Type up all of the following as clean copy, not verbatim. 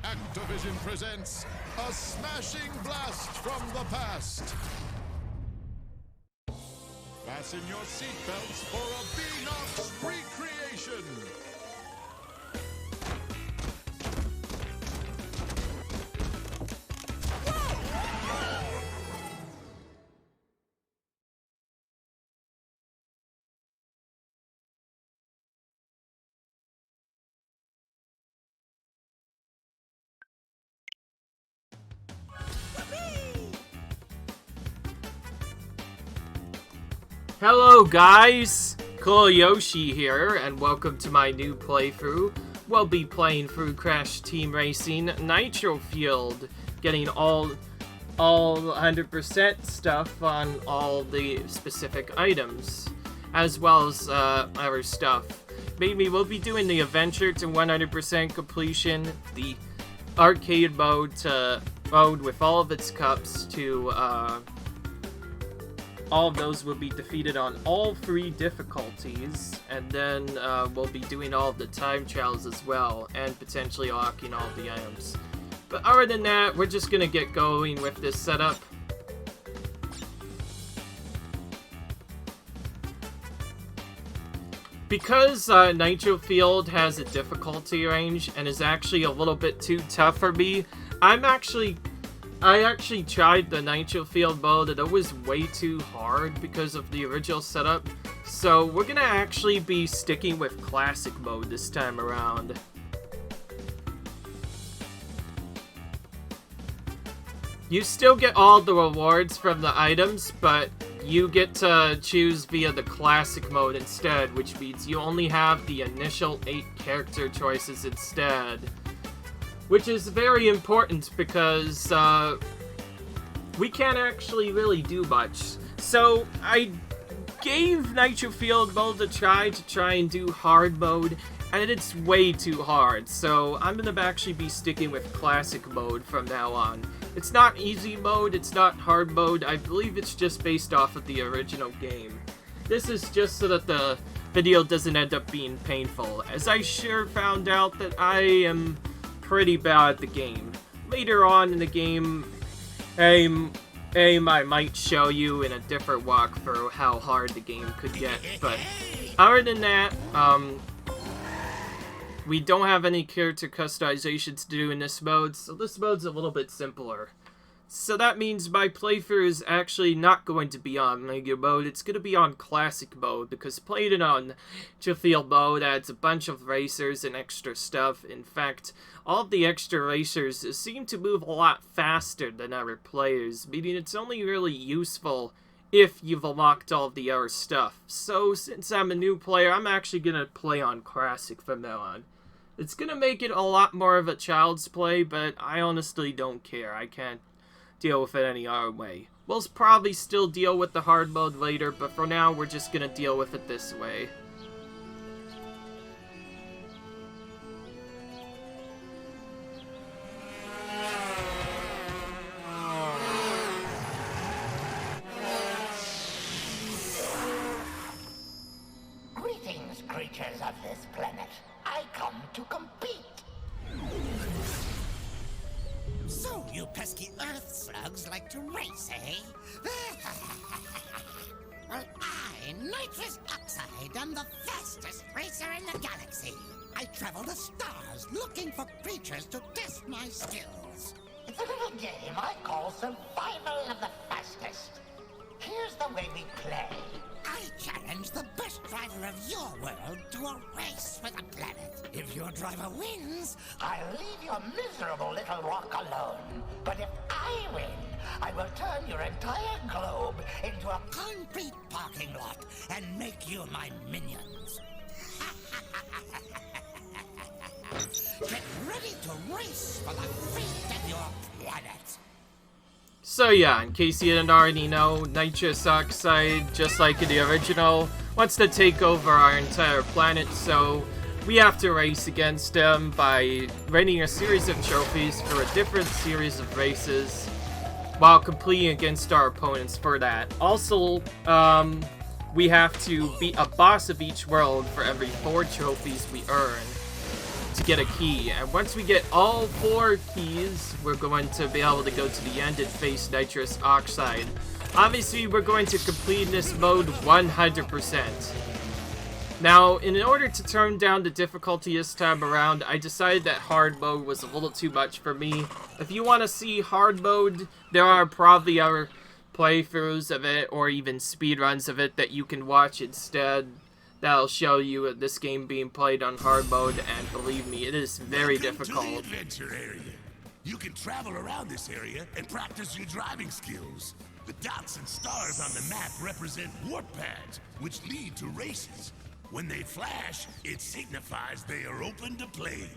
Activision presents a smashing blast from the past. Fasten your seatbelts for a Beanox recreation. Hello guys, Cool Yoshi here, and welcome to my new playthrough. We'll be playing through Crash Team Racing Nitro Field, getting all 100% stuff on all the specific items, as well as other stuff. Maybe we'll be doing the adventure to 100% completion, the arcade mode with all of its cups to all of those will be defeated on all 3 difficulties, and then we'll be doing all of the time trials as well, and potentially unlocking all of the items. But other than that, we're just gonna get going with this setup. Because Nitro Field has a difficulty range and is actually a little bit too tough for me, I actually tried the Nitro Field mode and it was way too hard because of the original setup. So we're gonna actually be sticking with classic mode this time around. You still get all the rewards from the items, but you get to choose via the classic mode instead, which means you only have the initial 8 character choices instead. Which is very important because we can't actually really do much. So I gave Nitro Field mode a try and do hard mode, and it's way too hard. So I'm gonna actually be sticking with classic mode from now on. It's not easy mode, it's not hard mode. I believe it's just based off of the original game. This is just so that the video doesn't end up being painful, as I sure found out that I am pretty bad at the game. Later on in the game, I might show you in a different walkthrough how hard the game could get, but other than that, we don't have any character customizations to do in this mode, so this mode's a little bit simpler. So that means my playthrough is actually not going to be on regular mode, it's going to be on classic mode, because playing it on Nitro Field mode adds a bunch of racers and extra stuff. In fact, all of the extra racers seem to move a lot faster than other players, meaning it's only really useful if you've unlocked all of the other stuff. So since I'm a new player, I'm actually going to play on classic from now on. It's going to make it a lot more of a child's play, but I honestly don't care. I can't deal with it any other way. We'll probably still deal with the hard mode later, but for now we're just gonna deal with it this way. Greetings, creatures of this planet. I come to compete. So you pesky earth slugs like to race, eh? Well, I, Nitrous Oxide, am the fastest racer in the galaxy. I travel the stars looking for creatures to test my skills. It's a little game I call survival of the fastest. a race for the planet. If your driver wins, I'll leave your miserable little rock alone. But if I win, I will turn your entire globe into a concrete parking lot and make you my minions. Get ready to race for the fate of your planet. So yeah, in case you didn't already know, nitrous oxide, just like in the original, wants to take over our entire planet, so we have to race against him by winning a series of trophies for a different series of races, while competing against our opponents for that. Also, we have to beat a boss of each world for every 4 trophies we earn to get a key. And once we get all 4 keys, we're going to be able to go to the end and face nitrous oxide. Obviously, we're going to complete this mode 100%. Now, in order to turn down the difficulty this time around, I decided that hard mode was a little too much for me. If you want to see hard mode, there are probably other playthroughs of it, or even speedruns of it that you can watch instead. That'll show you this game being played on hard mode, and believe me, it is very difficult. To the adventure area. You can travel around this area and practice your driving skills. The dots and stars on the map represent warp pads, which lead to races. When they flash, it signifies they are open to play.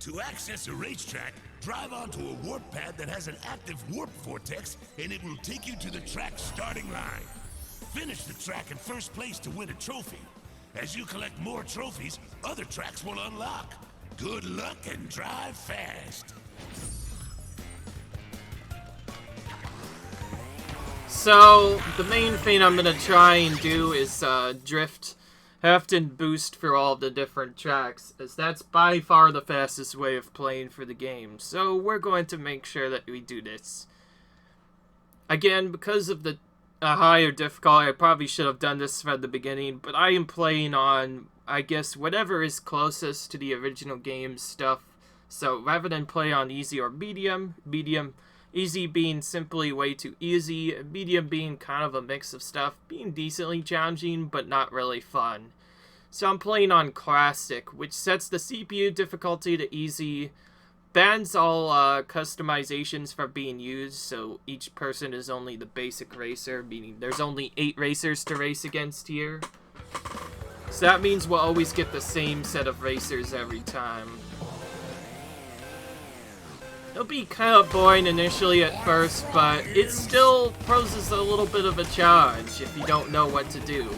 To access a racetrack, drive onto a warp pad that has an active warp vortex, and it will take you to the track's starting line. Finish the track in first place to win a trophy. As you collect more trophies, other tracks will unlock. Good luck and drive fast. So, the main thing I'm going to try and do is drift, heft, and boost for all the different tracks, as that's by far the fastest way of playing for the game. So, we're going to make sure that we do this. Again, because of the higher difficulty, I probably should have done this from the beginning, but I am playing on, I guess, whatever is closest to the original game stuff. So rather than play on easy or medium, easy being simply way too easy, medium being kind of a mix of stuff, being decently challenging but not really fun. So I'm playing on classic, which sets the CPU difficulty to easy, bans all customizations from being used, so each person is only the basic racer, meaning there's only 8 racers to race against here. So that means we'll always get the same set of racers every time. It'll be kind of boring initially at first, but it still poses a little bit of a challenge if you don't know what to do.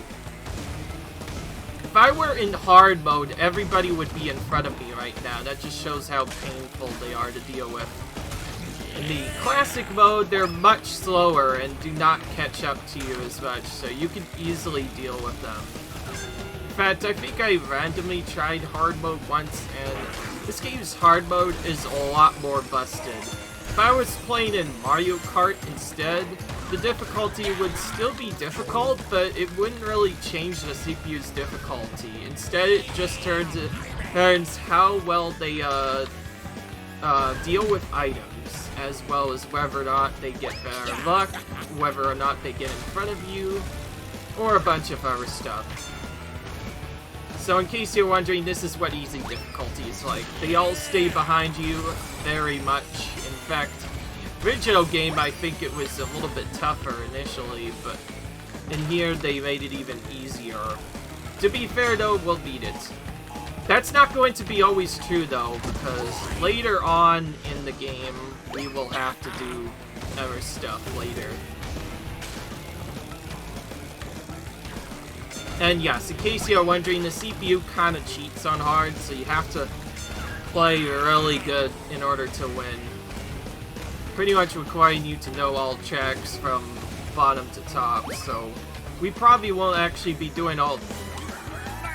If I were in hard mode, everybody would be in front of me right now. That just shows how painful they are to deal with. In the classic mode, they're much slower and do not catch up to you as much, so you can easily deal with them. In fact, I think I randomly tried hard mode once, and this game's hard mode is a lot more busted. If I was playing in Mario Kart instead, the difficulty would still be difficult, but it wouldn't really change the CPU's difficulty. Instead, it just turns how well they deal with items, as well as whether or not they get better luck, whether or not they get in front of you, or a bunch of other stuff. So in case you're wondering, this is what easy difficulty is like. They all stay behind you very much. In fact, original game, I think it was a little bit tougher initially, but in here they made it even easier. To be fair though, we'll beat it. That's not going to be always true though, because later on in the game, we will have to do other stuff later. And yes, in case you're wondering, the CPU kind of cheats on hard, so you have to play really good in order to win. Pretty much requiring you to know all tracks from bottom to top, so we probably won't actually be doing all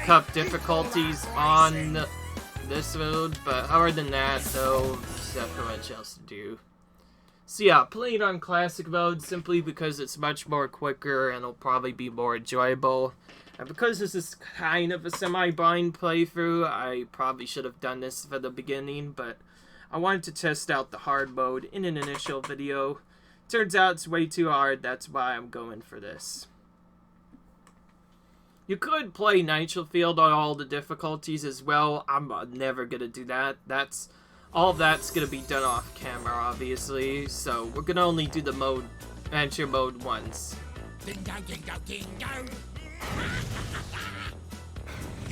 cup difficulties on this mode, but other than that, though, there's not much else to do. So yeah, playing on classic mode simply because it's much more quicker and it'll probably be more enjoyable. And because this is kind of a semi-blind playthrough, I probably should have done this for the beginning, but I wanted to test out the hard mode in an initial video. Turns out it's way too hard, that's why I'm going for this. You could play Nitro Field on all the difficulties as well. I'm never gonna do that. All of that's gonna be done off camera, obviously. So we're gonna only do the adventure mode once. Dingo, dingo, dingo.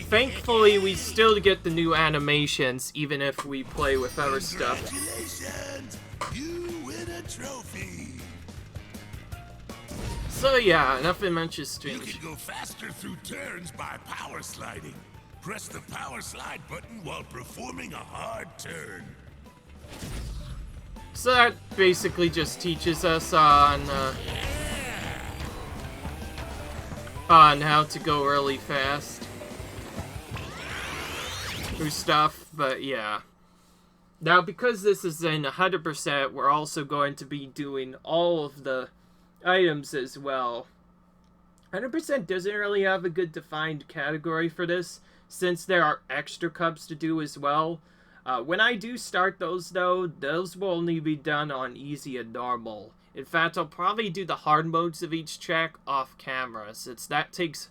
Thankfully, we still get the new animations, even if we play with other stuff. Congratulations! You win a trophy! So yeah, nothing much has You changed. can go faster through turns by power sliding. Press the power slide button while performing a hard turn. So that basically just teaches us on how to go really fast through stuff, but yeah. Now, because this is in 100%, we're also going to be doing all of the items as well. 100% doesn't really have a good defined category for this, since there are extra cups to do as well. When I do start those, though, those will only be done on easy and normal. In fact, I'll probably do the hard modes of each track off camera, since that takes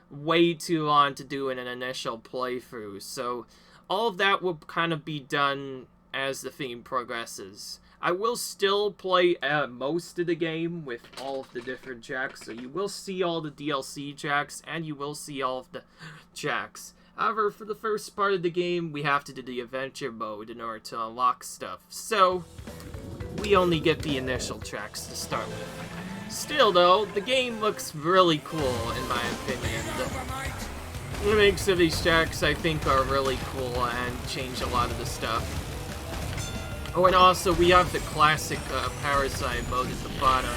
way too long to do in an initial playthrough. So all of that will kind of be done as the theme progresses. I will still play most of the game with all of the different tracks, so you will see all the DLC tracks, and you will see all of the tracks. However, for the first part of the game, we have to do the adventure mode in order to unlock stuff, so we only get the initial tracks to start with. Still, though, the game looks really cool, in my opinion. The mix of these tracks, I think, are really cool and change a lot of the stuff. Oh, and also, we have the classic Parasite mode at the bottom.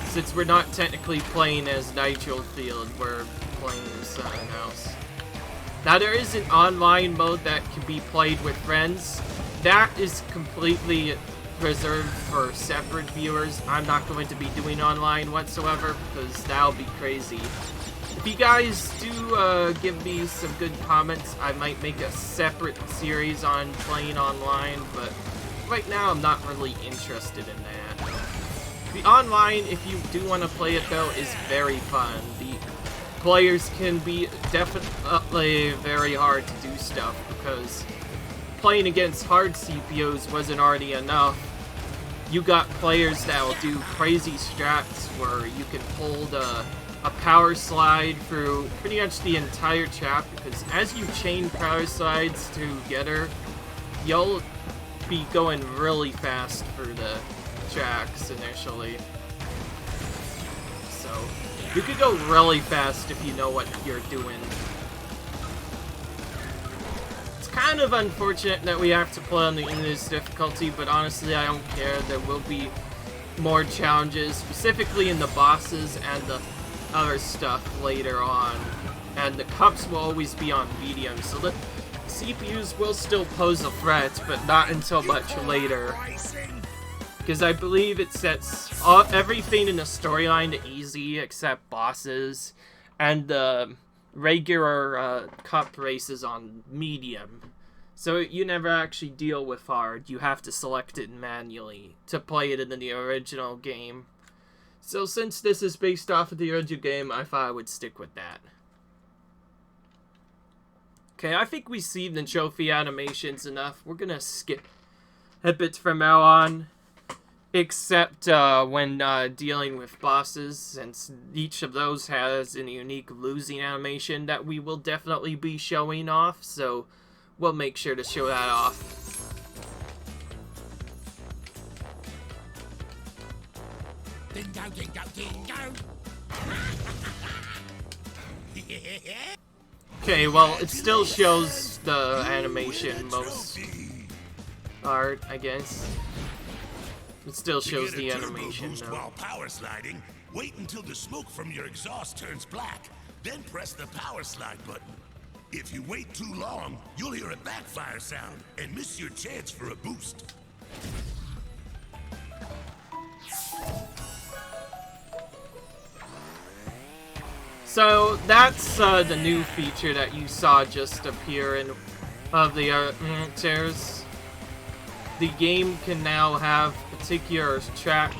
Since we're not technically playing as Nitro Field, we're playing as something else. Now, there is an online mode that can be played with friends. That is completely reserved for separate viewers. I'm not going to be doing online whatsoever, because that'll be crazy. If you guys do give me some good comments, I might make a separate series on playing online, but right now I'm not really interested in that. The online, if you do want to play it though, is very fun. The players can be definitely very hard to do stuff, because playing against hard CPUs wasn't already enough. You got players that will do crazy strats where you can hold a power slide through pretty much the entire track, because as you chain power slides together, you'll be going really fast through the tracks initially. So you could go really fast if you know what you're doing. It's kind of unfortunate that we have to play on the easiest difficulty, but honestly I don't care. There will be more challenges, specifically in the bosses and the other stuff later on. And the cups will always be on medium, so the CPUs will still pose a threat, but not until much later. Because I believe it sets everything in the storyline to easy except bosses, and the regular cup races on medium. So you never actually deal with hard. You have to select it manually to play it in the original game. So since this is based off of the original game, I thought I would stick with that. Okay, I think we've seen the trophy animations enough. We're gonna skip a bit from now on. Except when dealing with bosses, since each of those has a unique losing animation that we will definitely be showing off, so we'll make sure to show that off. Dingo, dingo, dingo. Okay, well, it still shows the animation most art, I guess. It still shows the animation, boost though. while power sliding. Wait until the smoke from your exhaust turns black, then press the power slide button. If you wait too long, you'll hear a backfire sound and miss your chance for a boost. So that's the new feature that you saw just appear in of the chairs. The game can now have particular track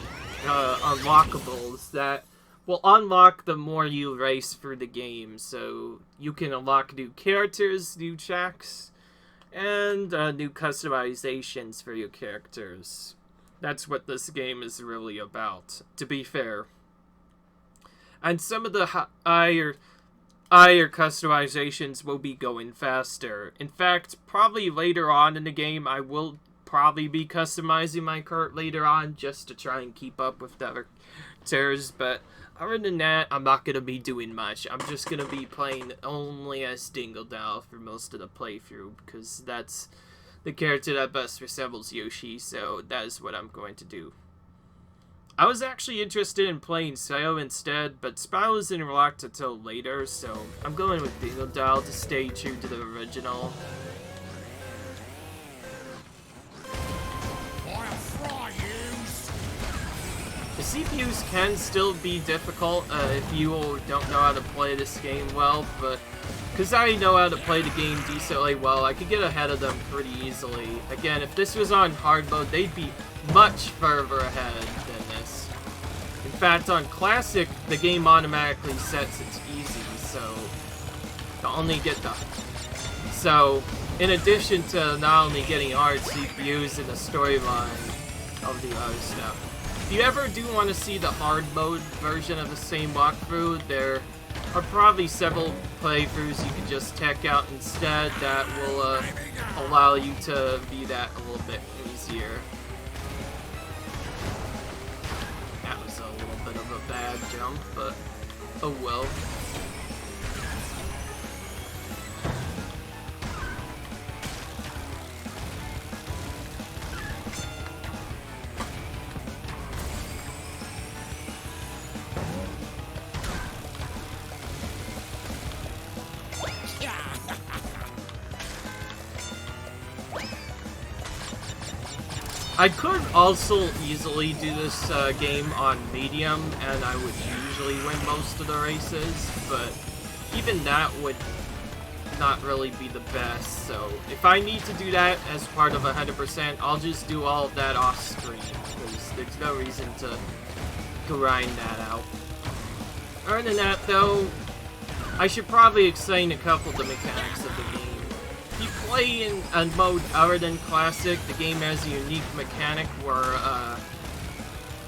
unlockables that will unlock the more you race through the game. So you can unlock new characters, new tracks, and new customizations for your characters. That's what this game is really about, to be fair. And some of the higher customizations will be going faster. In fact, probably later on in the game, I will probably be customizing my cart later on just to try and keep up with the other characters. But other than that, I'm not going to be doing much. I'm just going to be playing only as Dingodile for most of the playthrough, because that's the character that best resembles Yoshi, so that is what I'm going to do. I was actually interested in playing Spyro instead, but Spyro isn't unlocked until later, so I'm going with Dingodile to stay true to the original. The CPUs can still be difficult if you don't know how to play this game well, but because I know how to play the game decently well, I could get ahead of them pretty easily. Again, if this was on hard mode, they'd be much further ahead than this. In fact, on classic, the game automatically sets it's easy, so to only get the... So, in addition to not only getting hard CPUs in the storyline of the other stuff, if you ever do want to see the hard mode version of the same walkthrough, there are probably several playthroughs you can just check out instead that will allow you to be that a little bit easier. That was a little bit of a bad jump, but oh well. I could also easily do this game on medium, and I would usually win most of the races, but even that would not really be the best, so if I need to do that as part of 100%, I'll just do all of that off screen, because there's no reason to grind that out. Other than that, though, I should probably explain a couple of the mechanics of the game. If you play in a mode other than Classic, the game has a unique mechanic where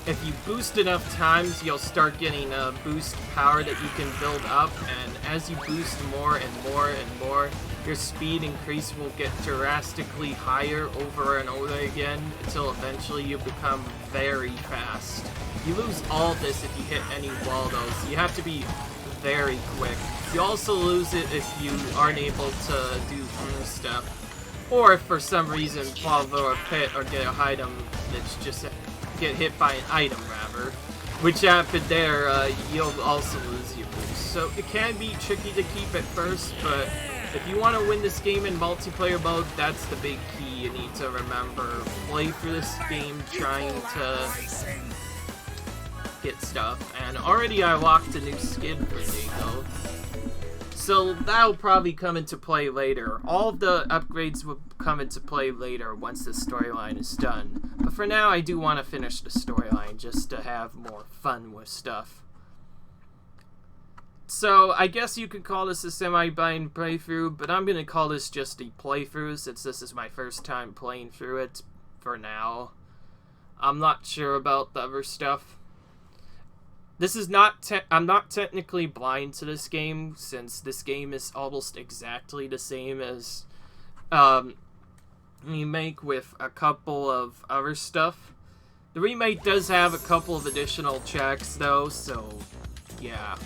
if you boost enough times, you'll start getting boost power that you can build up, and as you boost more and more and more, your speed increase will get drastically higher over and over again until eventually you become very fast. You lose all this if you hit any wall though, so you have to be very quick. You also lose it if you aren't able to do stuff, or if for some reason fall over a pit or get an item that's just get hit by an item rather, which happened there, you'll also lose your boost. So it can be tricky to keep at first, but if you want to win this game in multiplayer mode, that's the big key you need to remember. Play through this game trying to get stuff, and already I locked a new skin for Dingo. So that'll probably come into play later. All of the upgrades will come into play later once the storyline is done. But for now, I do want to finish the storyline just to have more fun with stuff. So I guess you could call this a semi-blind playthrough, but I'm going to call this just a playthrough since this is my first time playing through it for now. I'm not sure about the other stuff. This is not I'm not technically blind to this game, since this game is almost exactly the same as remake with a couple of other stuff. The remake does have a couple of additional tracks though, so yeah.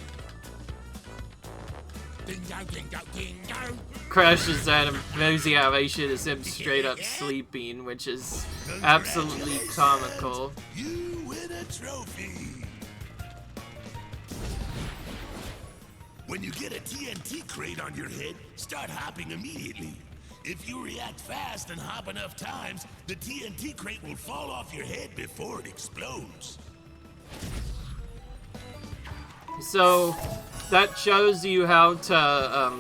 Dingo, dingo, dingo. Crash's animation is him straight up sleeping, which is absolutely comical. You win a trophy. When you get a TNT crate on your head, start hopping immediately. If you react fast and hop enough times, the TNT crate will fall off your head before it explodes. So, that shows you how to,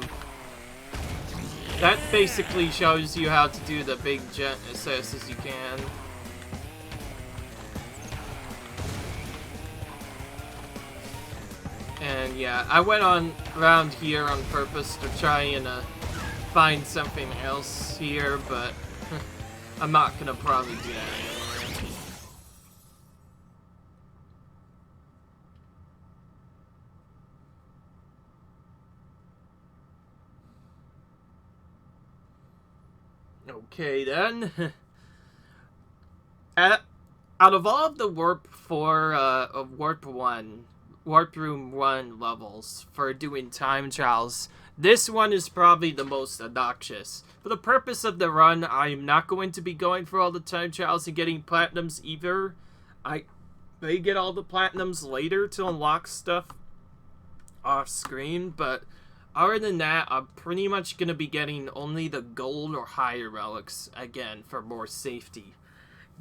that basically shows you how to do the big jet as fast as you can. And yeah, I went on around here on purpose to try and find something else here, but I'm not gonna probably do that anymore. Okay then. Out of all of the Warp 4, Warp 1, Warp Room 1 levels for doing time trials, this one is probably the most obnoxious. For the purpose of the run, I'm not going to be going for all the time trials and getting platinums either. I may get all the platinums later to unlock stuff off screen, but other than that, I'm pretty much going to be getting only the gold or higher relics, again, for more safety.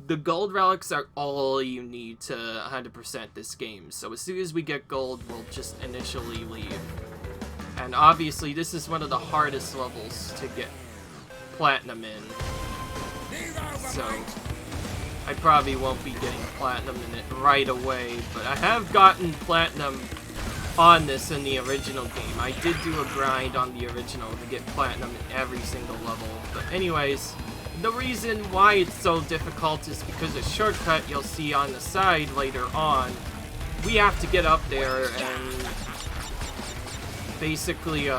The gold relics are all you need to 100% this game, so as soon as we get gold, we'll just initially leave. And obviously, this is one of the hardest levels to get platinum in, so I probably won't be getting platinum in it right away, but I have gotten platinum on this in the original game. I did do a grind on the original to get platinum in every single level, but anyways, the reason why it's so difficult is because a shortcut you'll see on the side later on, we have to get up there and basically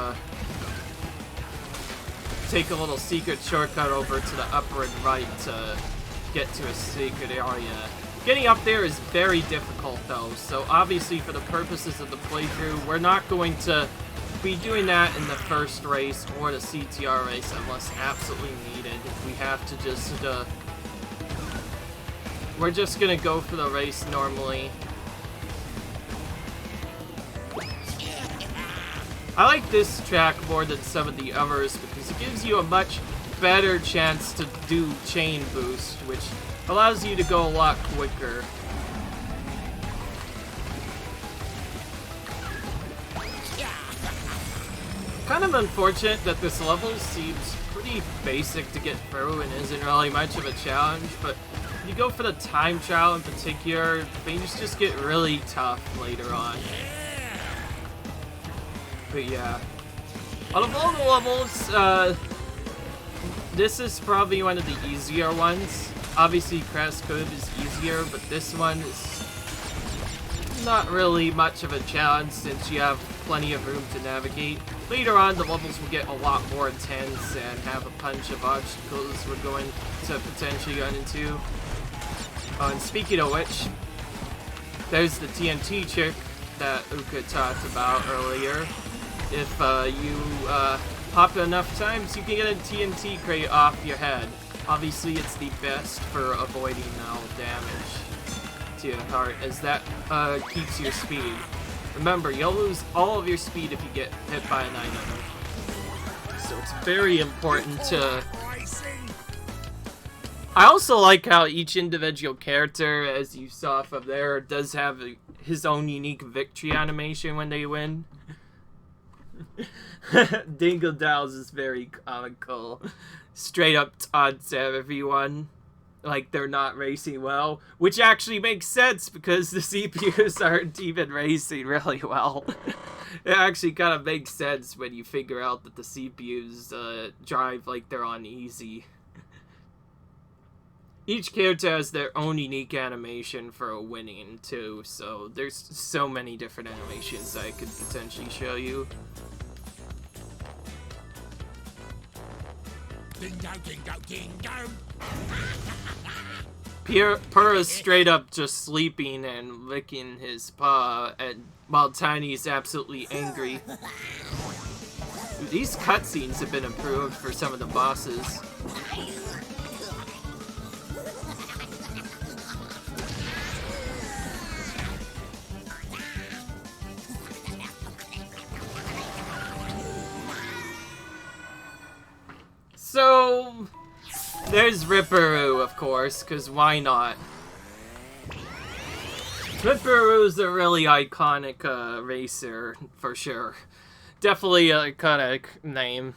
take a little secret shortcut over to the upper and right to get to a secret area. Getting up there is very difficult though, so obviously for the purposes of the playthrough, we're not going to be doing that in the first race or the CTR race unless absolutely needed. We have to just, we're just gonna go for the race normally. I like this track more than some of the others because it gives you a much better chance to do chain boost, which allows you to go a lot quicker. Kind of unfortunate that this level seems pretty basic to get through and isn't really much of a challenge, but if you go for the time trial in particular, things just get really tough later on. But yeah, out of all the levels, this is probably one of the easier ones. Obviously, Crash Cove is easier, but this one is not really much of a challenge since you have plenty of room to navigate. Later on, the levels will get a lot more intense and have a bunch of obstacles we're going to potentially run into. Oh, and speaking of which, there's the TNT trick that Uka talked about earlier. If you pop it enough times, you can get a TNT crate off your head. Obviously, it's the best for avoiding all damage to your heart, as that keeps your speed. Remember, you'll lose all of your speed if you get hit by an item. So it's very important to... I also like how each individual character, as you saw from there, does have his own unique victory animation when they win. Dingodile is very comical. Straight up taunts everyone like they're not racing well, which actually makes sense because the CPUs aren't even racing really well. It actually kind of makes sense when you figure out that the CPUs drive like they're on easy. Each character has their own unique animation for winning too, so there's so many different animations I could potentially show you. Purr is straight up just sleeping and licking his paw, and while Tiny's absolutely angry. These cutscenes have been improved for some of the bosses. So, there's Ripperoo, of course, because why not? Ripperoo's a really iconic racer, for sure. Definitely an iconic name.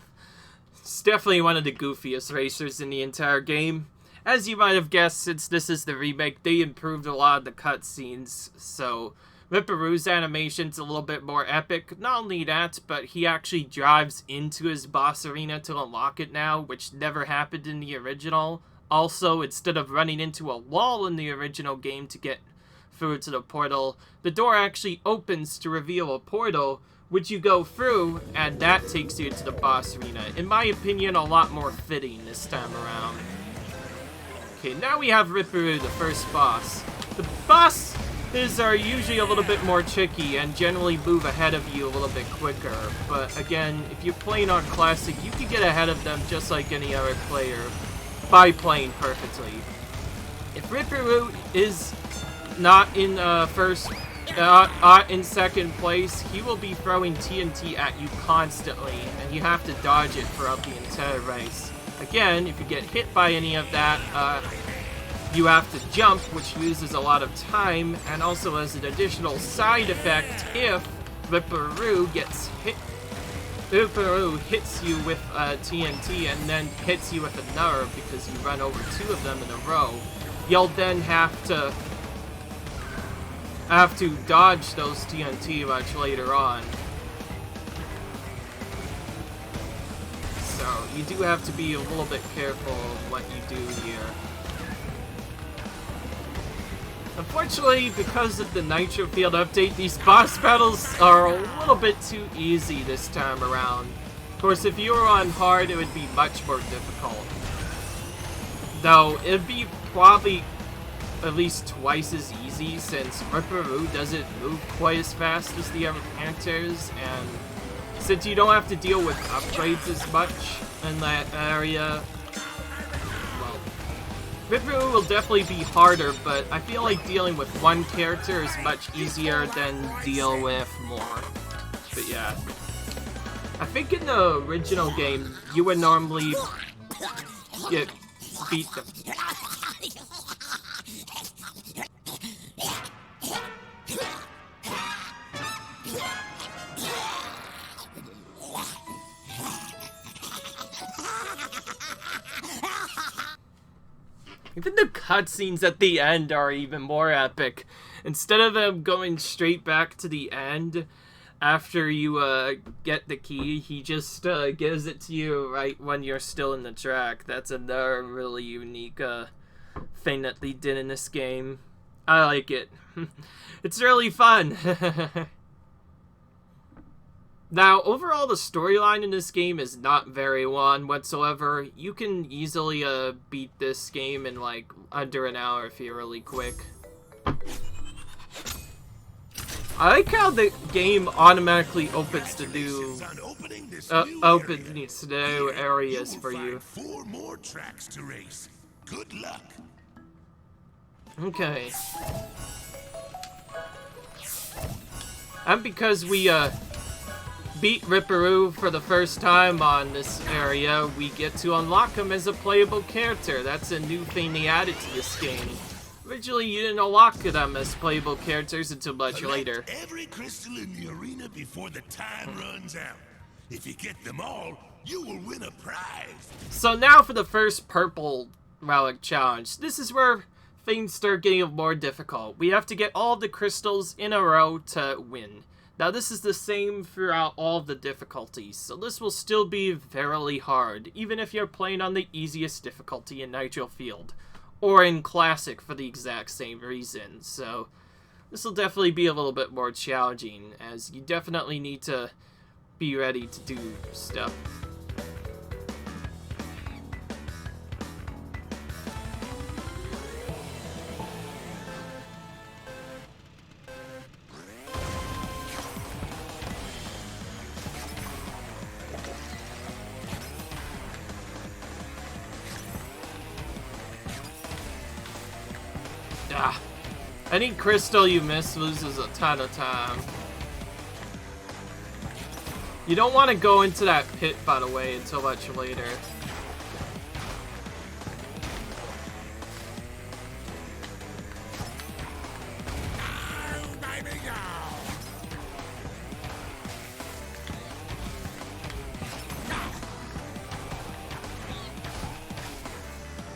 It's definitely one of the goofiest racers in the entire game. As you might have guessed, since this is the remake, they improved a lot of the cutscenes, so Ripperoo's animation's a little bit more epic. Not only that, but he actually drives into his boss arena to unlock it now, which never happened in the original. Also, instead of running into a wall in the original game to get through to the portal, the door actually opens to reveal a portal, which you go through, and that takes you to the boss arena. In my opinion, a lot more fitting this time around. Okay, now we have Ripperoo, the first boss. The bosses are usually a little bit more tricky and generally move ahead of you a little bit quicker. But again, if you're playing on Classic, you can get ahead of them just like any other player by playing perfectly. If Ripperoo is not in in second place, he will be throwing TNT at you constantly, and you have to dodge it throughout the entire race. Again, if you get hit by any of that, you have to jump, which uses a lot of time, and also as an additional side effect, if Ripperoo gets hit, Ripperoo hits you with TNT and then hits you with another because you run over two of them in a row, you'll then have to dodge those TNT much later on. So you do have to be a little bit careful of what you do here. Unfortunately, because of the Nitro Field update, these boss battles are a little bit too easy this time around. Of course, if you were on hard, it would be much more difficult. Though, it'd be probably at least twice as easy, since Ripperoo doesn't move quite as fast as the other characters, and since you don't have to deal with upgrades as much in that area, well, Ripperoo will definitely be harder, but I feel like dealing with one character is much easier than deal with more. But yeah. I think in the original game, you would normally get beat them. Even the cutscenes at the end are even more epic. Instead of them going straight back to the end after you get the key, he just gives it to you right when you're still in the track. That's another really unique thing that they did in this game. I like it. It's really fun. Now, overall, the storyline in this game is not very long whatsoever. You can easily beat this game in like under an hour if you're really quick. I like how the game automatically opens to new areas for you. 4 more tracks to race. Good luck. Okay. And because we beat Ripperoo for the first time on this area, we get to unlock him as a playable character. That's a new thing they added to this game. Originally, you didn't unlock them as playable characters until much later. Every crystal in the arena before the time runs out. If you get them all, you will win a prize. So now for the first purple relic challenge. This is where things start getting more difficult. We have to get all the crystals in a row to win. Now this is the same throughout all the difficulties, so this will still be very hard, even if you're playing on the easiest difficulty in Nitro Field, or in Classic for the exact same reason. So this will definitely be a little bit more challenging, as you definitely need to be ready to do stuff. Any crystal you miss loses a ton of time. You don't want to go into that pit, by the way, until much later.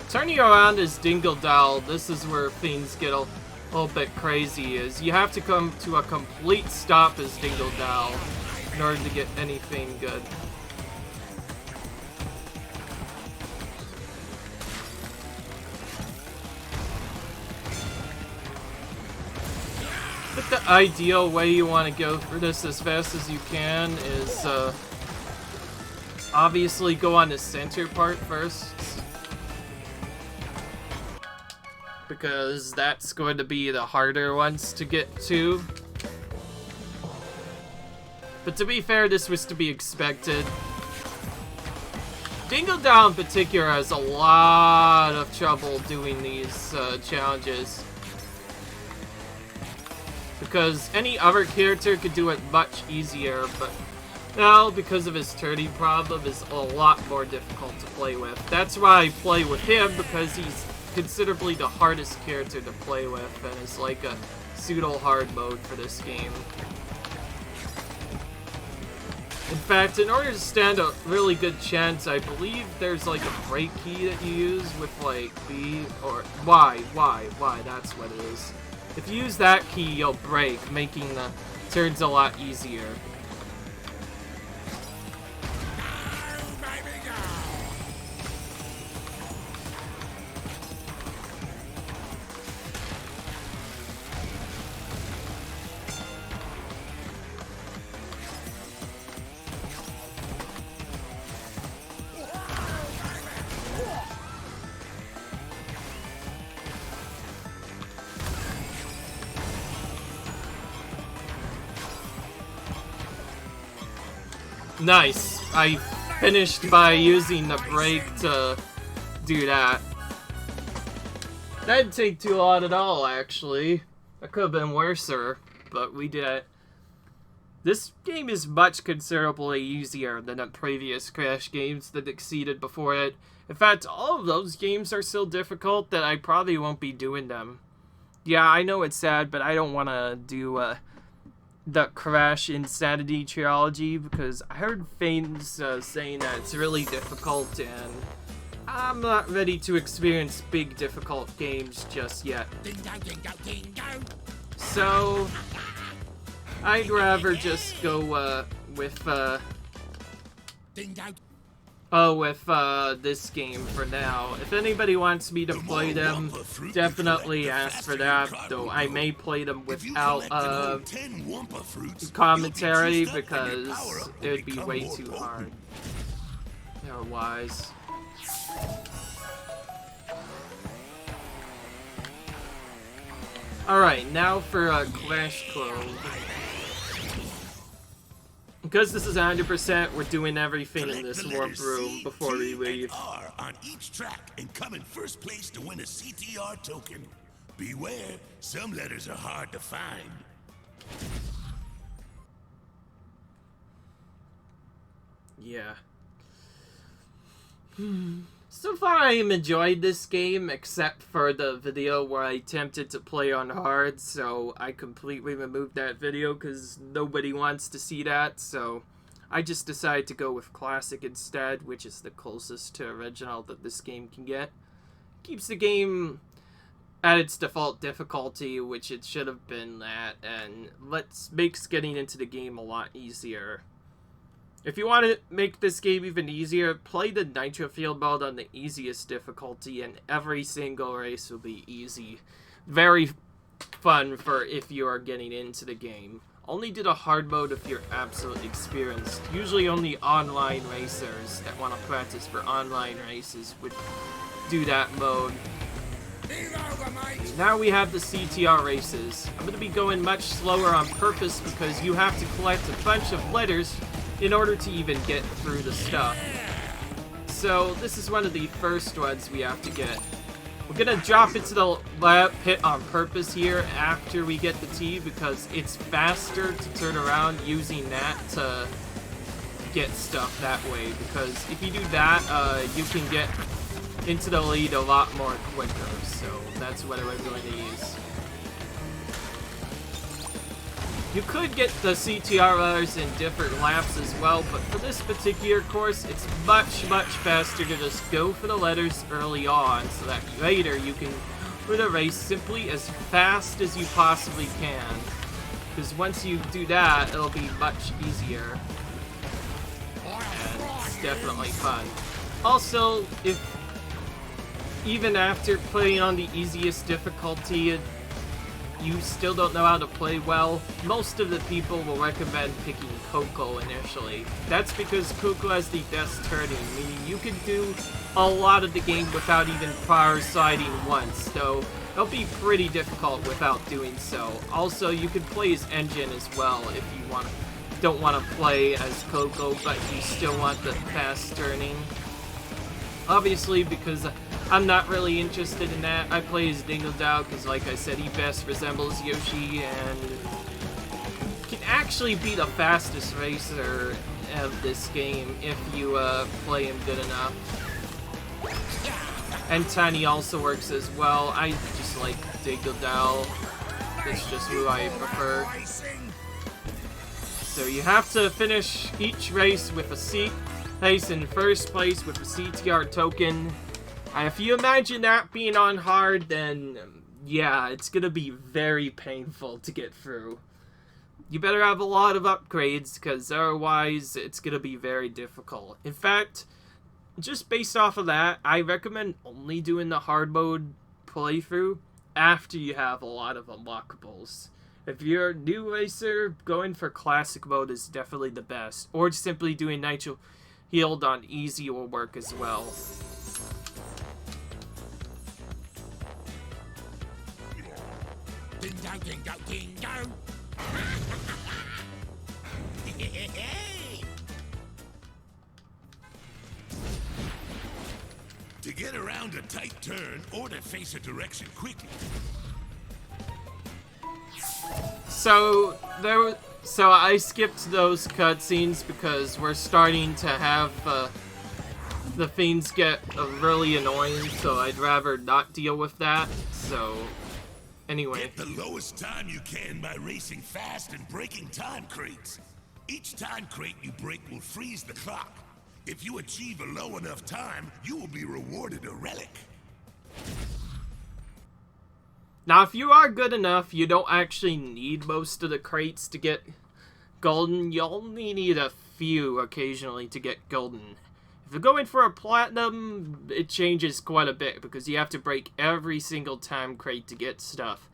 Turning around is Dingodile. This is where things get a little bit crazy is you have to come to a complete stop as Dingodile in order to get anything good. But the ideal way you want to go for this as fast as you can is obviously go on the center part first, because that's going to be the harder ones to get to. But to be fair, this was to be expected. Dingodile in particular has a lot of trouble doing these challenges, because any other character could do it much easier, but now, because of his turning problem, is a lot more difficult to play with. That's why I play with him, because he's considerably the hardest character to play with, and is like a pseudo-hard mode for this game. In fact, in order to stand a really good chance, I believe there's like a break key that you use with like B or Y, that's what it is. If you use that key, you'll break, making the turns a lot easier. Nice. I finished by using the brake to do that. That didn't take too long at all, actually. That could have been worser, but we did it. This game is much considerably easier than the previous Crash games that exceeded before it. In fact, all of those games are so difficult that I probably won't be doing them. Yeah, I know it's sad, but I don't want to do the Crash Insanity trilogy, because I heard fans saying that it's really difficult, and I'm not ready to experience big difficult games just yet. So I'd rather just go with this game for now. If anybody wants me to play them, definitely ask for that, though I may play them without commentary, because it would be way too hard. They're wise. Alright, now for Clash Clone. Because this is 100%, we're doing everything in this warp room before we leave. R on each track and come in first place to win a CTR token. Beware, some letters are hard to find. Yeah. So far I have enjoyed this game, except for the video where I attempted to play on hard, so I completely removed that video because nobody wants to see that, so I just decided to go with Classic instead, which is the closest to original that this game can get. Keeps the game at its default difficulty, which it should have been at, and makes getting into the game a lot easier. If you want to make this game even easier, play the Nitro field mode on the easiest difficulty, and every single race will be easy. Very fun for if you are getting into the game. Only do the hard mode if you're absolutely experienced. Usually only online racers that want to practice for online races would do that mode. Now we have the CTR races. I'm going to be going much slower on purpose because you have to collect a bunch of letters in order to even get through the stuff. So this is one of the first ones we have to get. We're gonna drop into the lab pit on purpose here after we get the T, because it's faster to turn around using that to get stuff that way, because if you do that, you can get into the lead a lot more quicker, so that's what I'm going to use. You could get the CTR letters in different laps as well, but for this particular course, it's much, much faster to just go for the letters early on, so that later you can through the race simply as fast as you possibly can. Because once you do that, it'll be much easier. And it's definitely fun. Also, if even after playing on the easiest difficulty, you still don't know how to play well, most of the people will recommend picking Coco initially. That's because Coco has the best turning, meaning you can do a lot of the game without even power sliding once, though it'll be pretty difficult without doing so. Also, you can play as Engine as well if you don't want to play as Coco, but you still want the fast turning. Obviously, because I'm not really interested in that, I play as Dingodile because, like I said, he best resembles Yoshi and can actually be the fastest racer of this game if you play him good enough. And Tiny also works as well. I just like Dingodile. That's just who I prefer. So you have to finish each race with a seat. Place in first place with a CTR token. If you imagine that being on hard, then yeah, it's gonna be very painful to get through. You better have a lot of upgrades, because otherwise it's gonna be very difficult. In fact, just based off of that, I recommend only doing the hard mode playthrough after you have a lot of unlockables. If you're a new racer, going for classic mode is definitely the best. Or simply doing Nitro Healed on easy will work as well. Dingo, dingo, dingo! To get around a tight turn or to face a direction quickly. So I skipped those cutscenes because we're starting to have the things get really annoying, so I'd rather not deal with that. So anyway, Get the lowest time you can by racing fast and breaking time crates. Each time crate you break will freeze the clock. If you achieve a low enough time, you will be rewarded a relic. now if you are good enough, you don't actually need most of the crates to get golden. You only need a few occasionally to get golden. If you're going for a platinum, it changes quite a bit because you have to break every single time crate to get stuff.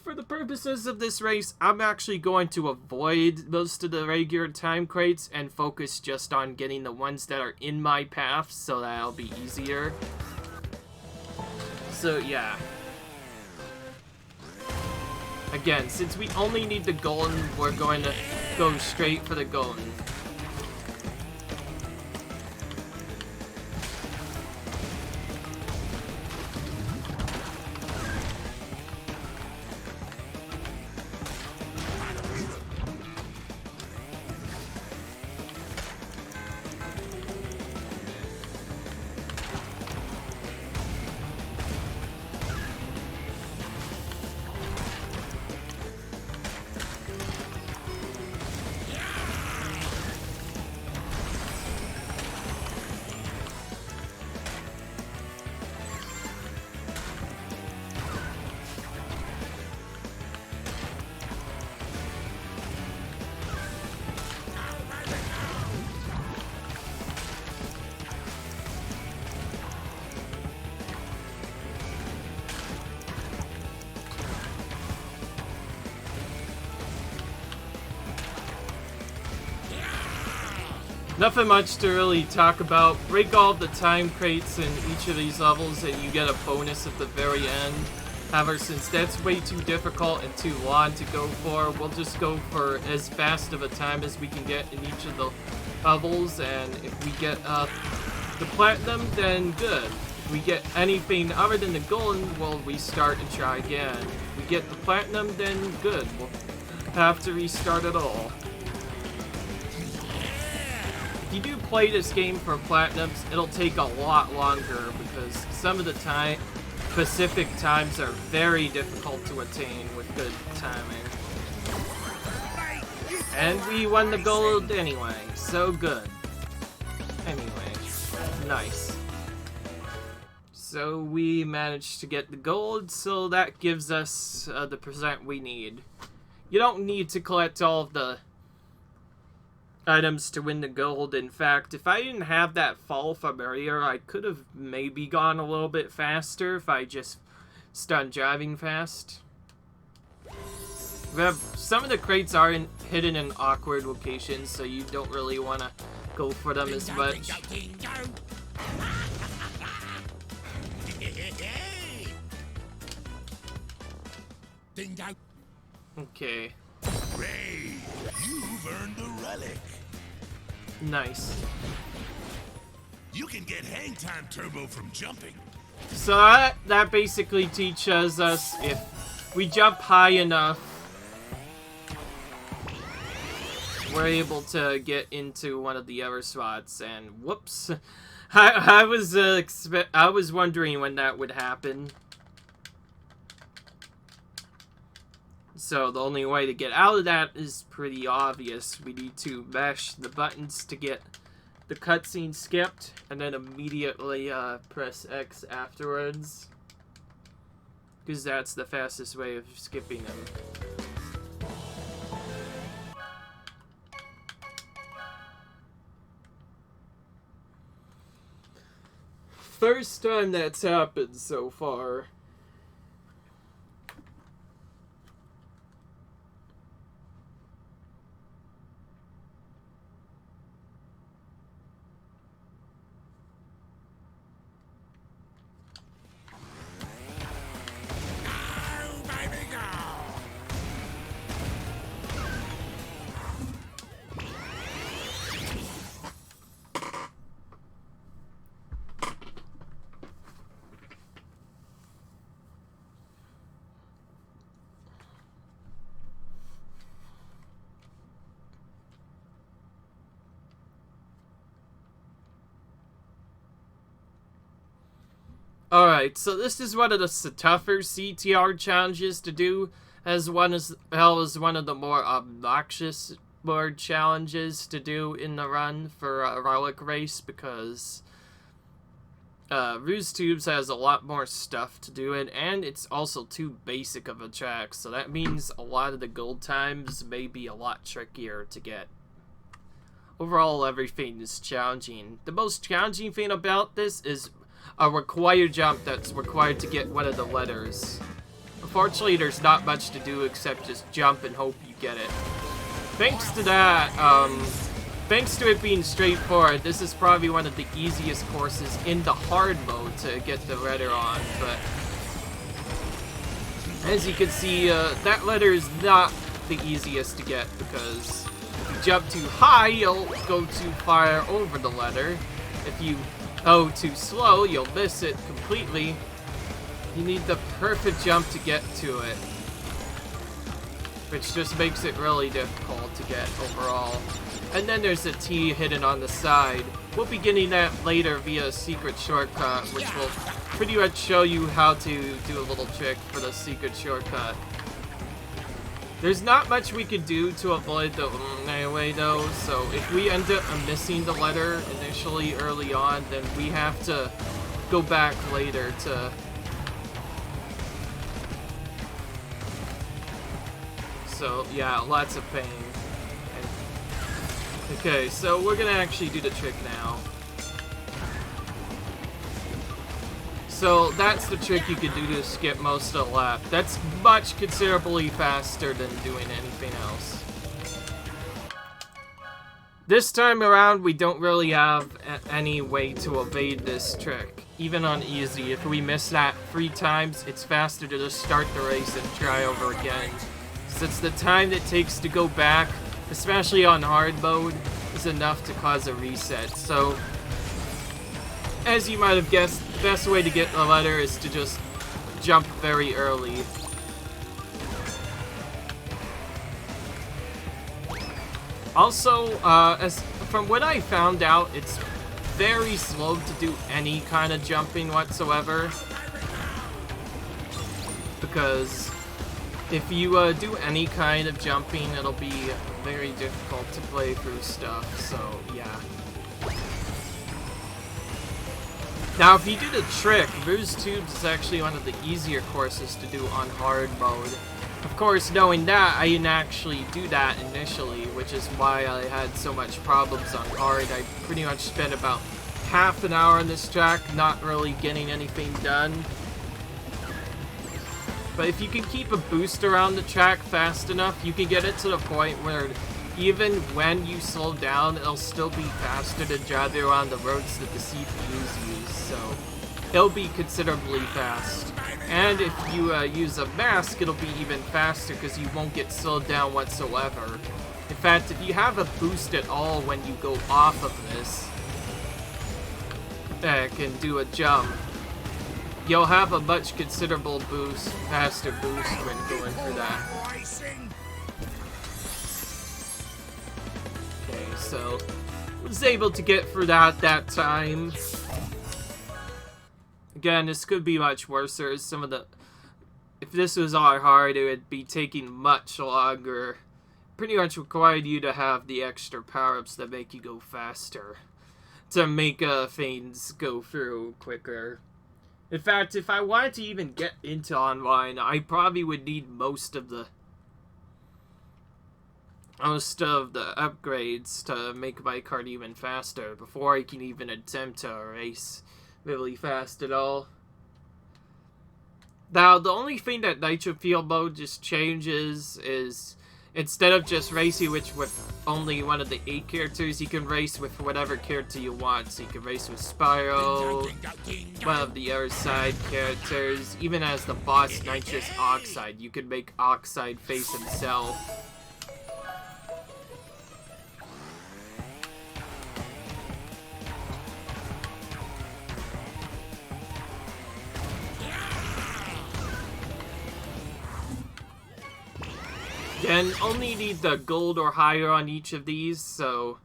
For the purposes of this race, I'm actually going to avoid most of the regular time crates and focus just on getting the ones that are in my path, so that'll be easier. So yeah. Again, since we only need the golden, we're going to go straight for the golden. Nothing much to really talk about. Break all the time crates in each of these levels and you get a bonus at the very end. However, since that's way too difficult and too long to go for, we'll just go for as fast of a time as we can get in each of the levels, and if we get the platinum, then good. If we get anything other than the golden, we'll restart and try again. If we get the platinum, then good. We'll have to restart it all. If you do play this game for platinums, it'll take a lot longer because some of the specific times are very difficult to attain with good timing. And we won the gold anyway, so good. Anyway, nice. so we managed to get the gold, so that gives us the percent we need. You don't need to collect all of the items to win the gold. In fact, if I didn't have that fall from earlier, I could have maybe gone a little bit faster if I just started driving fast. Some of the crates are hidden in awkward locations, so you don't really want to go for them as much. Okay. Ray, you've earned the relic. Nice. You can get hang time turbo from jumping. So that basically teaches us if we jump high enough, we're able to get into one of the other spots. And whoops, I was wondering when that would happen. So the only way to get out of that is pretty obvious. We need to mash the buttons to get the cutscene skipped, and then immediately press X afterwards, because that's the fastest way of skipping them. First time that's happened so far. Alright, so this is one of the tougher CTR challenges to do, as well as one of the more obnoxious board challenges to do in the run for a relic race, because Ruse Tubes has a lot more stuff to do it, and it's also too basic of a track, so that means a lot of the gold times may be a lot trickier to get. Overall, everything is challenging. The most challenging thing about this is a required jump that's required to get one of the letters. Unfortunately, there's not much to do except just jump and hope you get it. Thanks to that, thanks to it being straightforward, this is probably one of the easiest courses in the hard mode to get the letter on, but as you can see, that letter is not the easiest to get, because if you jump too high, you'll go too far over the letter. If you go too slow, you'll miss it completely. You need the perfect jump to get to it, which just makes it really difficult to get overall. And then there's a T hidden on the side. We'll be getting that later via a secret shortcut, which will pretty much show you how to do a little trick for the secret shortcut. There's not much we can do to avoid the way though, so if we end up missing the letter initially early on, then we have to go back later to... So yeah, lots of pain. Okay, so we're gonna actually do the trick now. So that's the trick you could do to skip most of the lap. That's much considerably faster than doing anything else. This time around, we don't really have any way to evade this trick. Even on easy, if we miss that 3 times, it's faster to just start the race and try over again. Since the time it takes to go back, especially on hard mode, is enough to cause a reset. So, as you might have guessed, the best way to get the letter is to just jump very early. Also, from what I found out, it's very slow to do any kind of jumping whatsoever. Because if you do any kind of jumping, it'll be very difficult to play through stuff, so yeah. Now, if you do the trick, Ruse Tubes is actually one of the easier courses to do on hard mode. Of course, knowing that, I didn't actually do that initially, which is why I had so much problems on hard. I pretty much spent about half an hour on this track, not really getting anything done. But if you can keep a boost around the track fast enough, you can get it to the point where even when you slow down, it'll still be faster to drive you around the roads that the CPUs use, so it'll be considerably fast. And if you use a mask, it'll be even faster because you won't get slowed down whatsoever. In fact, if you have a boost at all when you go off of this, and do a jump, you'll have a much considerable boost, faster boost when going through that. Okay, so was able to get through that time. Again, this could be much worse. Some of the, if this was all hard, it would be taking much longer. Pretty much required you to have the extra power-ups that make you go faster, to make things go through quicker. In fact, if I wanted to even get into online, I probably would need most of the upgrades to make my card even faster before I can even attempt to race really fast at all. Now, the only thing that Nitro Field Mode just changes is instead of just racing with only one of the 8 characters, you can race with whatever character you want. So you can race with Spyro, one of the other side characters, even as the boss Nitrous Oxide. You can make Oxide face himself. And only need the gold or higher on each of these, so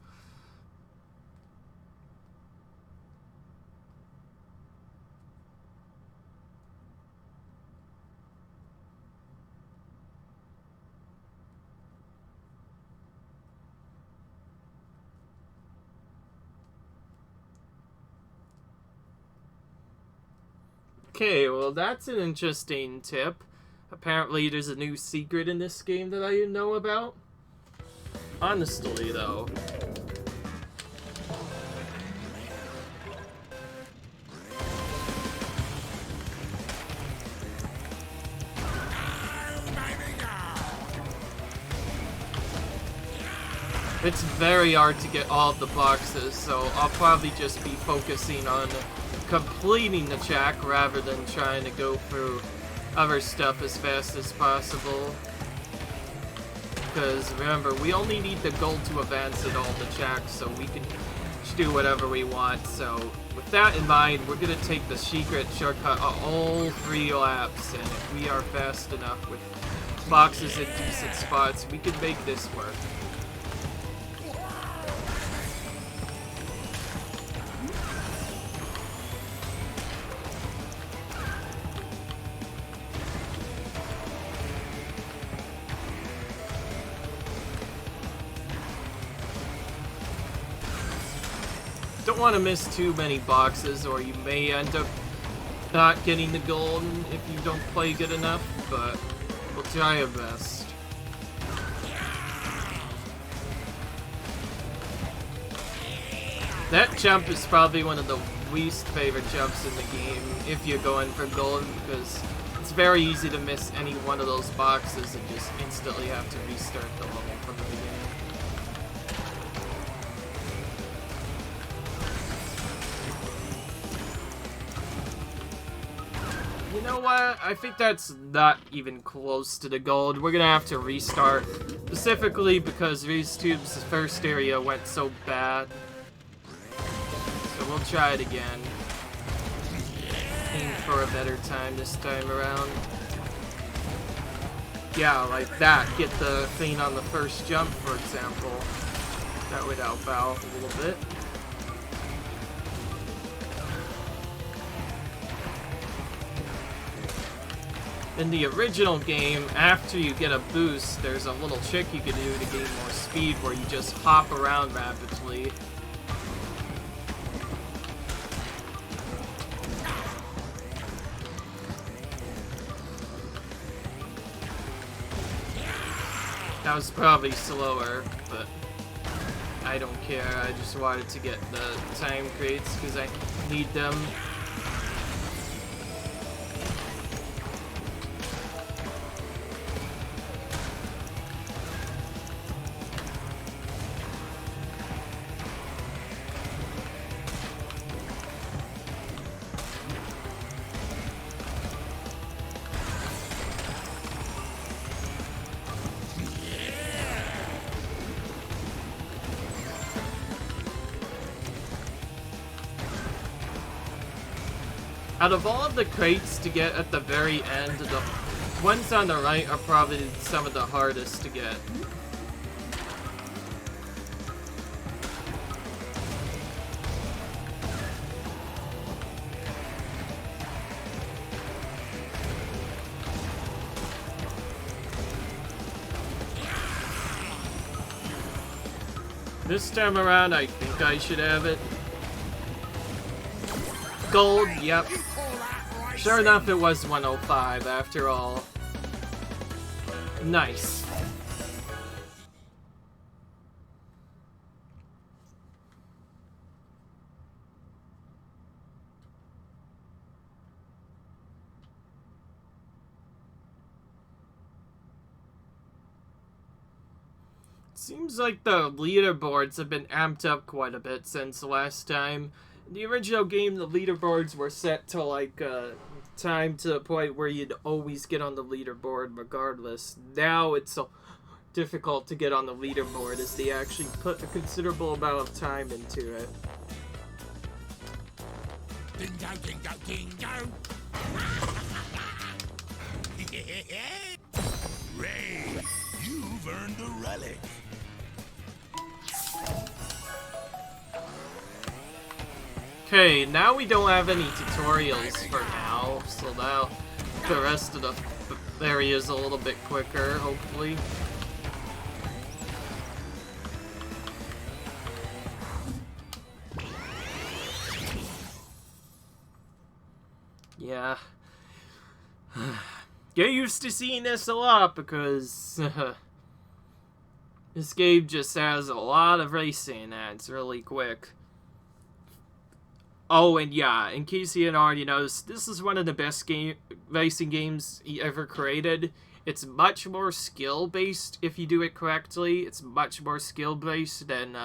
okay, well that's an interesting tip. Apparently there's a new secret in this game that I didn't know about. Honestly, though. It's very hard to get all of the boxes, so I'll probably just be focusing on completing the track rather than trying to go through other stuff as fast as possible. Because remember, we only need the gold to advance at all the tracks, so we can just do whatever we want. So with that in mind, we're gonna take the secret shortcut all 3 laps, and if we are fast enough with boxes in decent spots, we can make this work. Don't want to miss too many boxes, or you may end up not getting the gold if you don't play good enough, but we'll try our best. That jump is probably one of the least favorite jumps in the game if you're going for gold, because it's very easy to miss any one of those boxes and just instantly have to restart the level from the beginning. You know what? I think that's not even close to the gold. We're gonna have to restart, specifically because Reese Tube's first area went so bad. So we'll try it again. Aim for a better time this time around. Yeah, like that. Get the thing on the first jump, for example. That would help out a little bit. In the original game, after you get a boost, there's a little trick you can do to gain more speed where you just hop around rapidly. That was probably slower, but I don't care. I just wanted to get the time crates because I need them. Out of all of the crates to get at the very end, the ones on the right are probably some of the hardest to get. This time around, I think I should have it. Gold, yep. Sure enough, it was 105 after all. Nice. Seems like the leaderboards have been amped up quite a bit since the last time. In the original game, the leaderboards were set to like time to the point where you'd always get on the leaderboard regardless. Now it's so difficult to get on the leaderboard as they actually put a considerable amount of time into it. Dingo, dingo, dingo. Ray, you've earned a relic. Okay, now we don't have any tutorials for now, so now the rest of the area is a little bit quicker, hopefully. Yeah. Get used to seeing this a lot because this game just has a lot of racing and it's really quick. Oh, and yeah, in case you hadn't already noticed, this is one of the best racing games he ever created. It's much more skill-based if you do it correctly. It's much more skill-based than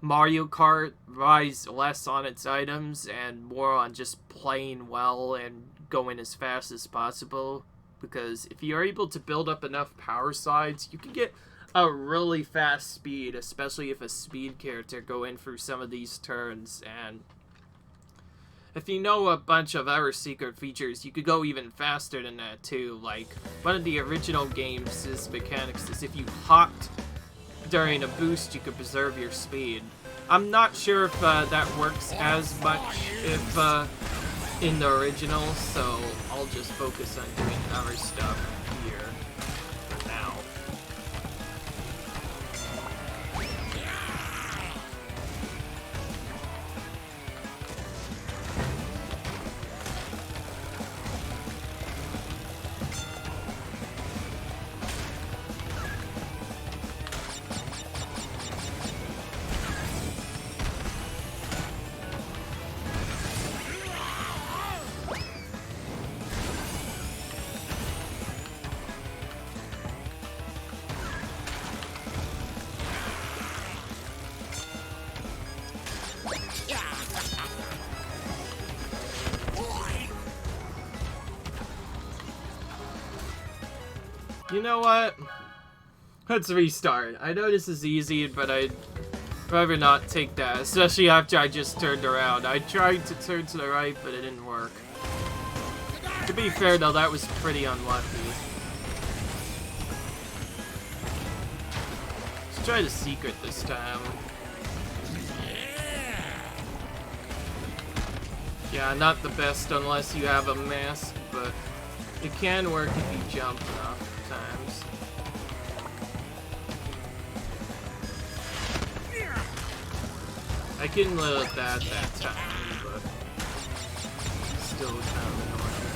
Mario Kart. Relies less on its items and more on just playing well and going as fast as possible. Because if you're able to build up enough power slides, you can get a really fast speed, especially if a speed character go in through some of these turns. And if you know a bunch of other secret features, you could go even faster than that too. Like, one of the original game's mechanics is if you hopped during a boost, you could preserve your speed. I'm not sure if that works as much if in the original, so I'll just focus on doing other stuff here for now. You know what? Let's restart. I know this is easy, but I'd rather not take that, especially after I just turned around. I tried to turn to the right, but it didn't work. To be fair, though, that was pretty unlucky. Let's try the secret this time. Yeah, not the best unless you have a mask, but it can work if you jump enough times. I couldn't live with that time, but still kind of annoying.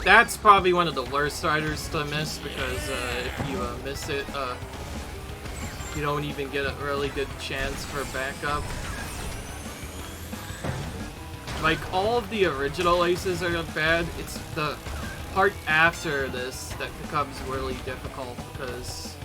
That's probably one of the worst riders to miss, because if you miss it, you don't even get a really good chance for backup. Like, all of the original aces are not bad. It's the part after this that becomes really difficult, because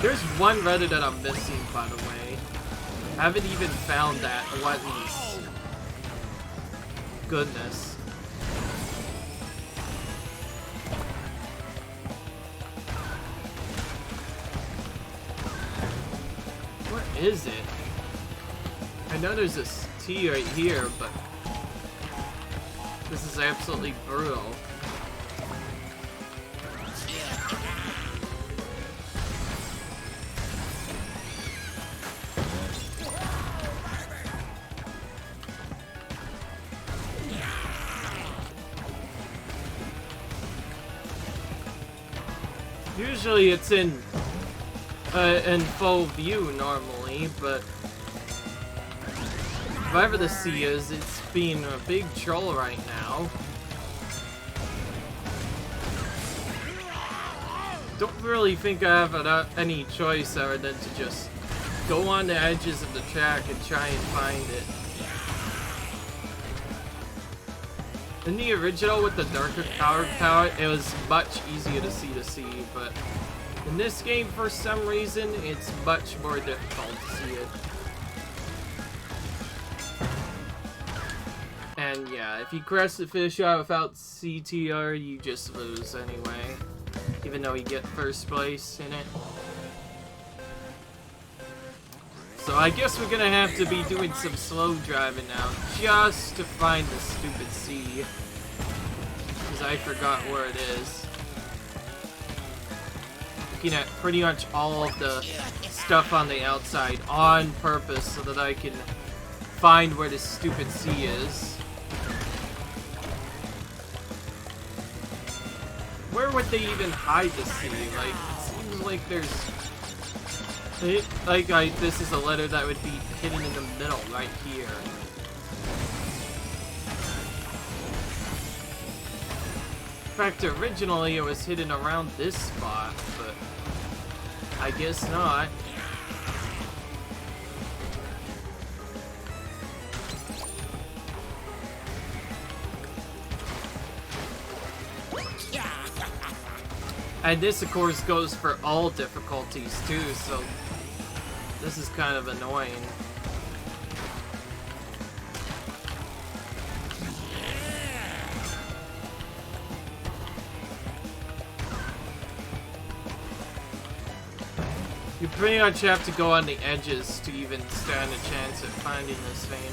there's one Reddit that I'm missing, by the way. I haven't even found that once. Goodness. Where is it? I know there's this T right here, but this is absolutely brutal. Usually it's in full view normally, but whatever the C is, it's being a big troll right now. Don't really think I have any choice other than to just go on the edges of the track and try and find it. In the original with the darker power palette, it was much easier to see the C, but in this game, for some reason, it's much more difficult to see it. And yeah, if you cross the finish shot without CTR, you just lose anyway, even though you get first place in it. So I guess we're gonna have to be doing some slow driving now, just to find the stupid C. Because I forgot where it is. Looking at pretty much all of the stuff on the outside on purpose so that I can find where the stupid C is. Where would they even hide the C? Like, it seems like there's... this is a letter that would be hidden in the middle, right here. In fact, originally it was hidden around this spot, but I guess not. And this, of course, goes for all difficulties, too, so this is kind of annoying. You pretty much have to go on the edges to even stand a chance at finding this thing.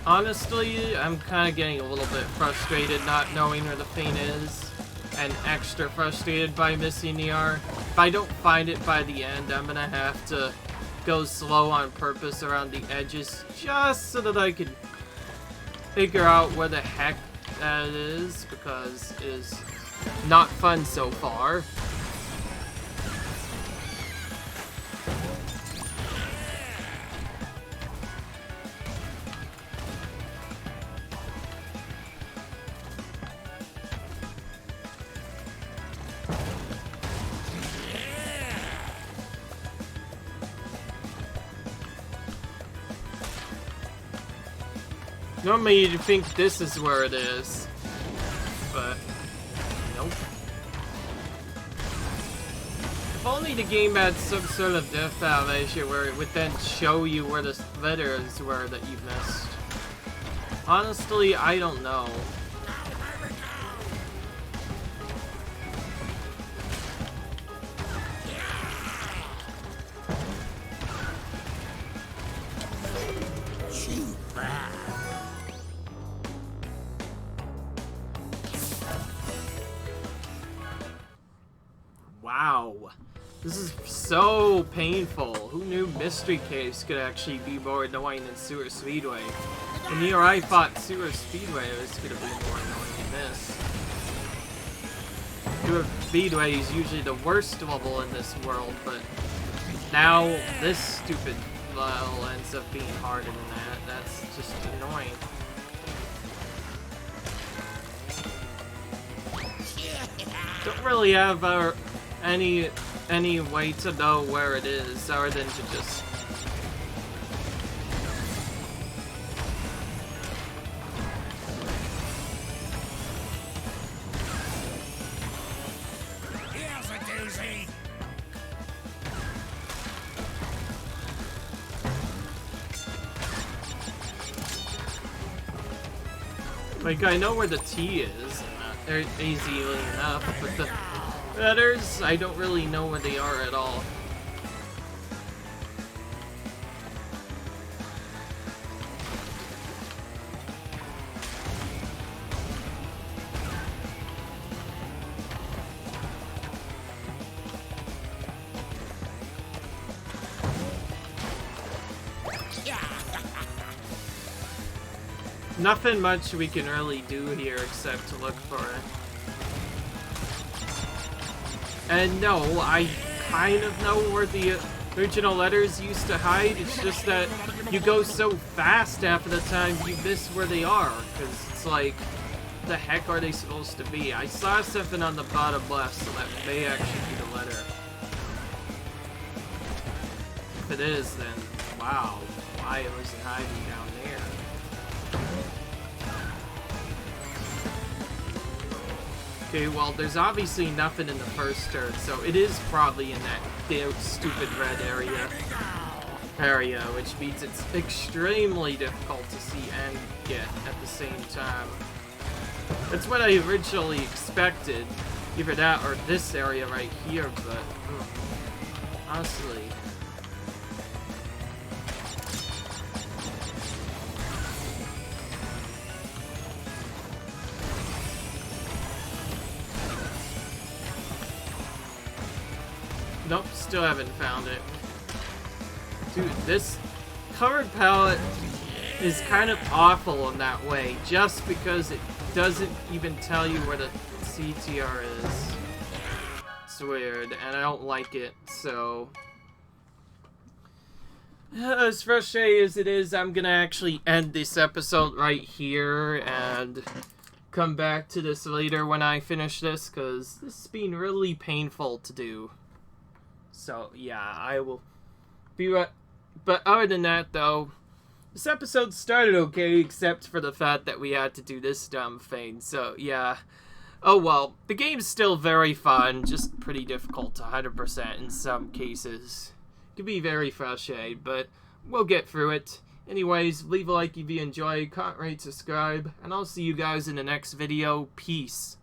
Honestly, I'm kind of getting a little bit frustrated not knowing where the thing is, and extra frustrated by missing the R. If I don't find it by the end, I'm gonna have to go slow on purpose around the edges, just so that I can figure out where the heck that is, because it is not fun so far. Normally you'd think this is where it is, but nope. If only the game had some sort of death validation where it would then show you where the letters were that you missed. Honestly, I don't know. Wow. This is so painful. Who knew Mystery Caves could actually be more annoying than Sewer Speedway? And here I thought Sewer Speedway was gonna be more annoying than this. Sewer Speedway is usually the worst level in this world, but now this stupid level ends up being harder than that. That's just annoying. Don't really have any way to know where it is, other than to just... Here's a doozy. Like, I know where the T is, easily enough, but the letters, I don't really know where they are at all. Nothing much we can really do here except to look for it. And no, I kind of know where the original letters used to hide. It's just that you go so fast half of the time you miss where they are. Because it's like, the heck are they supposed to be? I saw something on the bottom left, so that may actually be the letter. If it is, then wow, why was it hiding down there? Okay, well, there's obviously nothing in the first turn, so it is probably in that damn stupid red area, which means it's extremely difficult to see and get at the same time. That's what I originally expected, either that or this area right here, but honestly... Nope, still haven't found it. Dude, this colored palette is kind of awful in that way, just because it doesn't even tell you where the CTR is. It's weird, and I don't like it, so... As frustrating as it is, I'm gonna actually end this episode right here, and come back to this later when I finish this, because this has been really painful to do. So, yeah, I will be right... But other than that, though, this episode started okay, except for the fact that we had to do this dumb thing. So, yeah. Oh, well. The game's still very fun, just pretty difficult to 100% in some cases. It can be very frustrating, but we'll get through it. Anyways, leave a like if you enjoyed, comment, rate, subscribe, and I'll see you guys in the next video. Peace.